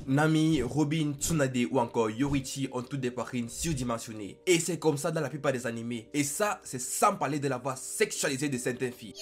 Nami, Robin, Tsunade ou encore Yorichi ont toutes des poitrines surdimensionnées. Et c'est comme ça dans la plupart des animés. Et ça, c'est sans parler de la voix sexualisée de certaines filles.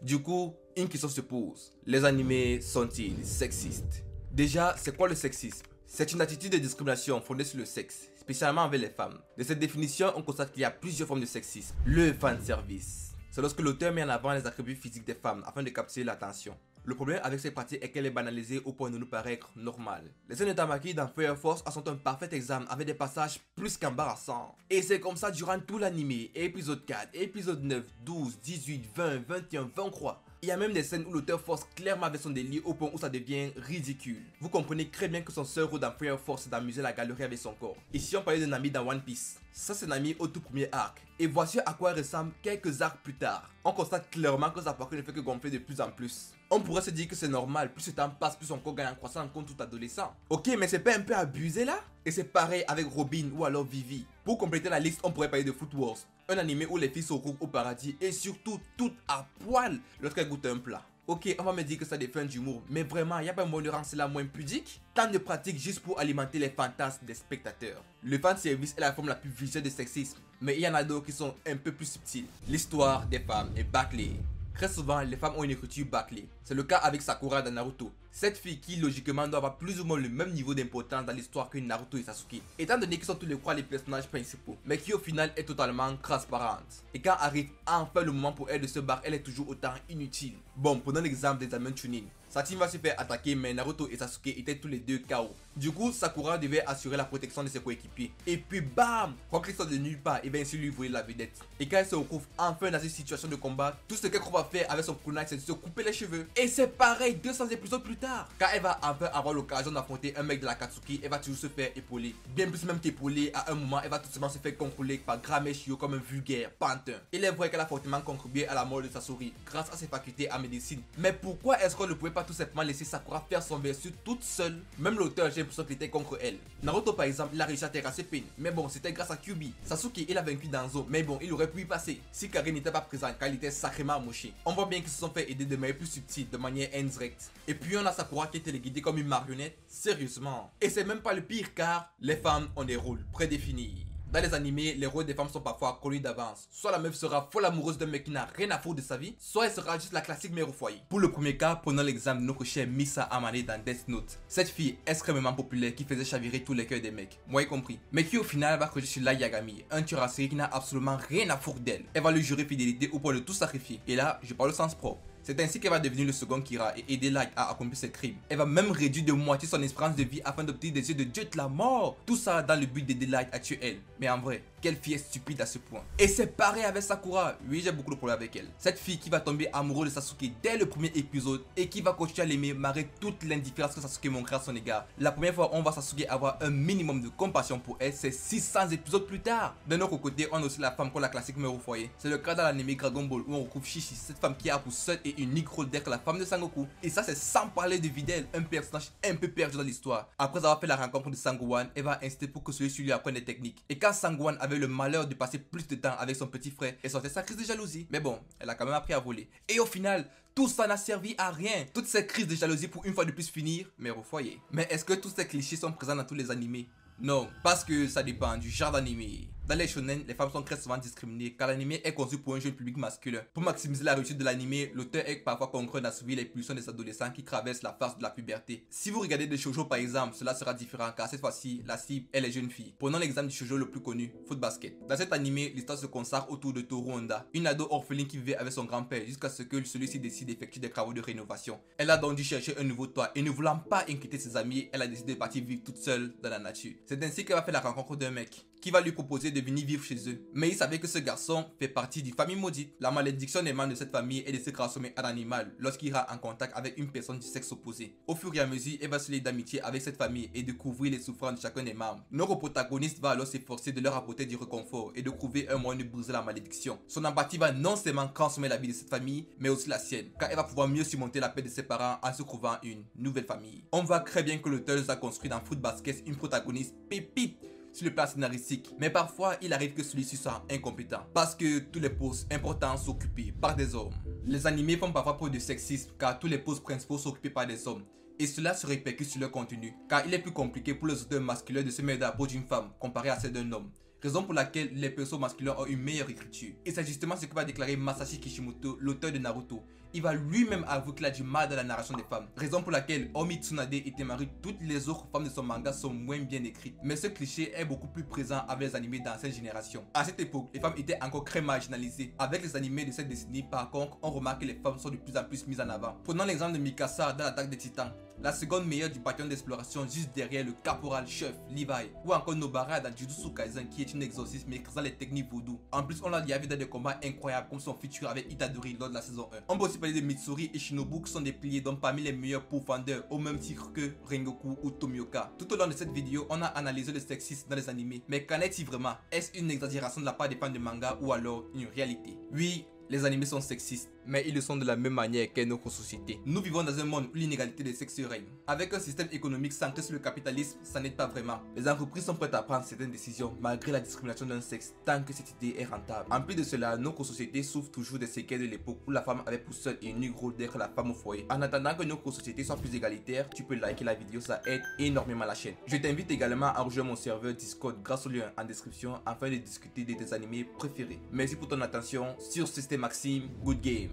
Du coup, une question se pose. Les animés sont-ils sexistes? Déjà, c'est quoi le sexisme? C'est une attitude de discrimination fondée sur le sexe, spécialement envers les femmes. De cette définition, on constate qu'il y a plusieurs formes de sexisme. Le fanservice. C'est lorsque l'auteur met en avant les attributs physiques des femmes afin de capturer l'attention. Le problème avec cette pratique est qu'elle est banalisée au point de nous paraître normale. Les scènes de Tamaki dans Fire Force en sont un parfait exemple avec des passages plus qu'embarrassants. Et c'est comme ça durant tout l'anime, épisode 4, épisode 9, 12, 18, 20, 21, 23. Il y a même des scènes où l'auteur force clairement avec son délire au point où ça devient ridicule. Vous comprenez très bien que son seul rôle dans Fire Force c'est d'amuser la galerie avec son corps. Ici on parlait de Nami dans One Piece. Ça c'est Nami au tout premier arc. Et voici à quoi elle ressemble quelques arcs plus tard. On constate clairement que sa poitrine ne fait que gonfler de plus en plus. On pourrait se dire que c'est normal, plus le temps passe, plus son corps gagne en croissance comme tout adolescent. Ok, mais c'est pas un peu abusé là? Et c'est pareil avec Robin ou alors Vivi. Pour compléter la liste, on pourrait parler de Food Wars, un animé où les filles se retrouvent au paradis et surtout toutes à poil lorsqu'elles goûtent un plat. Ok, on va me dire que ça défend d'humour, mais vraiment, il n'y a pas un moyen de rendre cela moins pudique? Tant de pratiques juste pour alimenter les fantasmes des spectateurs. Le fanservice est la forme la plus visuelle de sexisme, mais il y en a d'autres qui sont un peu plus subtiles. L'histoire des femmes est bâclée. Très souvent, les femmes ont une écriture bâclée. C'est le cas avec Sakura dans Naruto. Cette fille qui logiquement doit avoir plus ou moins le même niveau d'importance dans l'histoire que Naruto et Sasuke. Étant donné qu'ils sont tous les trois les personnages principaux, mais qui au final est totalement transparente. Et quand arrive enfin le moment pour elle de se battre, elle est toujours autant inutile. Bon, prenons l'exemple des Diamond Chunin. Sa team va se faire attaquer, mais Naruto et Sasuke étaient tous les deux KO. Du coup, Sakura devait assurer la protection de ses coéquipiers. Et puis bam, quand il sort de nulle part, il va ainsi lui voler la vedette. Et quand elle se retrouve enfin dans une situation de combat, tout ce qu'elle croit faire avec son kunai, c'est de se couper les cheveux. Et c'est pareil 200 épisodes plus tard. Quand elle va enfin avoir l'occasion d'affronter un mec de la Katsuki, elle va toujours se faire épauler. Bien plus même qu'épauler, à un moment, elle va tout simplement se faire contrôler par Grameshio comme un vulgaire pantin. Il est vrai qu'elle a fortement contribué à la mort de Sasori grâce à ses facultés en médecine. Mais pourquoi est-ce qu'on ne pouvait pas tout simplement laisser Sakura faire son versus toute seule? Même l'auteur, j'ai l'impression qu'il était contre elle. Naruto par exemple, il a réussi à terrasser Pain, mais bon, c'était grâce à Kyuubi. Sasuke, il a vaincu Danzo, mais bon, il aurait pu y passer si Kari n'était pas présent car il était sacrément amoché. On voit bien qu'ils se sont fait aider de manière plus subtile, de manière indirecte. Et puis on a Sakura qui était guidée comme une marionnette, sérieusement. Et c'est même pas le pire car les femmes ont des rôles prédéfinis. Dans les animés, les rôles des femmes sont parfois connus d'avance. Soit la meuf sera folle amoureuse d'un mec qui n'a rien à foutre de sa vie, soit elle sera juste la classique mère au foyer. Pour le premier cas, prenons l'exemple de notre chère Misa Amane dans Death Note. Cette fille extrêmement populaire qui faisait chavirer tous les cœurs des mecs, moi y compris. Mais qui au final va crocher sur Light Yagami, un tueur à série qui n'a absolument rien à foutre d'elle. Elle va lui jurer fidélité au point de tout sacrifier. Et là, je parle au sens propre. C'est ainsi qu'elle va devenir le second Kira et aider Light à accomplir ses crimes. Elle va même réduire de moitié son espérance de vie afin d'obtenir des yeux de Dieu de la mort. Tout ça dans le but d'aider Light à tuer elle. Mais en vrai, quelle fille est stupide à ce point. Et c'est pareil avec Sakura. Oui, j'ai beaucoup de problèmes avec elle. Cette fille qui va tomber amoureuse de Sasuke dès le premier épisode et qui va continuer à l'aimer malgré toute l'indifférence que Sasuke montre à son égard. La première fois, on voit Sasuke avoir un minimum de compassion pour elle, c'est 600 épisodes plus tard. D'un autre côté, on a aussi la femme qu'on la classique mère au foyer. C'est le cas dans l'anime Dragon Ball où on retrouve Shishi, cette femme qui a pour seule et unique rôle d'être la femme de Sangoku. Et ça, c'est sans parler de Videl, un personnage un peu perdu dans l'histoire. Après avoir fait la rencontre de Sangohan, elle va insister pour que celui-ci lui apprenne des techniques. Et quand Sangohan avait le malheur de passer plus de temps avec son petit frère, elle sortait sa crise de jalousie. Mais bon, elle a quand même appris à voler. Et au final, tout ça n'a servi à rien. Toutes ces crises de jalousie pour une fois de plus finir, mère au foyer. Mais est-ce que tous ces clichés sont présents dans tous les animés? Non, parce que ça dépend du genre d'animé. Dans les shonen, les femmes sont très souvent discriminées car l'anime est conçu pour un jeune public masculin. Pour maximiser la réussite de l'anime, l'auteur est parfois contraint d'assouvir les pulsions des adolescents qui traversent la phase de la puberté. Si vous regardez des shoujo par exemple, cela sera différent car cette fois-ci, la cible est les jeunes filles. Prenons l'exemple du shoujo le plus connu, Foot Basket. Dans cet anime, l'histoire se consacre autour de Toru Honda, une ado orpheline qui vivait avec son grand-père jusqu'à ce que celui-ci décide d'effectuer des travaux de rénovation. Elle a donc dû chercher un nouveau toit et ne voulant pas inquiéter ses amis, elle a décidé de partir vivre toute seule dans la nature. C'est ainsi qu'elle va faire la rencontre d'un mec qui va lui proposer de venir vivre chez eux. Mais il savait que ce garçon fait partie d'une famille maudite. La malédiction émanant de cette famille est de se transformer en animal lorsqu'il ira en contact avec une personne du sexe opposé. Au fur et à mesure, il va se lier d'amitié avec cette famille et découvrir les souffrances de chacun des membres. Notre protagoniste va alors s'efforcer de leur apporter du réconfort et de trouver un moyen de briser la malédiction. Son empathie va non seulement transformer la vie de cette famille, mais aussi la sienne, car elle va pouvoir mieux surmonter la perte de ses parents en se trouvant une nouvelle famille. On voit très bien que l'auteur a construit dans Fruit Basket une protagoniste pépite. sur le plan scénaristique, mais parfois il arrive que celui-ci soit incompétent parce que tous les postes importants sont occupés par des hommes. Les animés font parfois preuve de sexisme car tous les postes principaux sont occupés par des hommes. Et cela se répercute sur leur contenu, car il est plus compliqué pour les auteurs masculins de se mettre à la peau d'une femme comparé à celle d'un homme. Raison pour laquelle les persos masculins ont une meilleure écriture. Et c'est justement ce que va déclarer Masashi Kishimoto, l'auteur de Naruto. Il va lui-même avouer qu'il a du mal dans la narration des femmes. Raison pour laquelle, hormis Tsunade et Temari, toutes les autres femmes de son manga sont moins bien écrites. Mais ce cliché est beaucoup plus présent avec les animés dans cette génération. À cette époque, les femmes étaient encore très marginalisées. Avec les animés de cette décennie, par contre, on remarque que les femmes sont de plus en plus mises en avant. Prenons l'exemple de Mikasa dans l'attaque des titans. La seconde meilleure du bataillon d'exploration juste derrière le caporal chef Levi. Ou encore Nobara dans Jujutsu Kaisen qui est une exorciste maîtrisant les techniques voodoo. En plus, on l'a vu dans des combats incroyables comme son feature avec Itadori lors de la saison 1. On peut aussi parler de Mitsuri et Shinobu qui sont des piliers dont parmi les meilleurs pourfendeurs au même titre que Rengoku ou Tomioka. Tout au long de cette vidéo, on a analysé le sexisme dans les animés. Mais qu'en est-il vraiment? Est-ce une exagération de la part des fans de manga ou alors une réalité? Oui, les animés sont sexistes, mais ils le sont de la même manière qu'est notre société. Nous vivons dans un monde où l'inégalité des sexes règne. Avec un système économique centré sur le capitalisme, ça n'aide pas vraiment. Les entreprises sont prêtes à prendre certaines décisions malgré la discrimination d'un sexe tant que cette idée est rentable. En plus de cela, notre société souffre toujours des séquelles de l'époque où la femme avait pour seul et unique rôle d'être la femme au foyer. En attendant que notre société soit plus égalitaire, tu peux liker la vidéo, ça aide énormément la chaîne. Je t'invite également à rejoindre mon serveur Discord grâce au lien en description afin de discuter de tes animés préférés. Merci pour ton attention. Sur ce, c'était Maxime. Good game.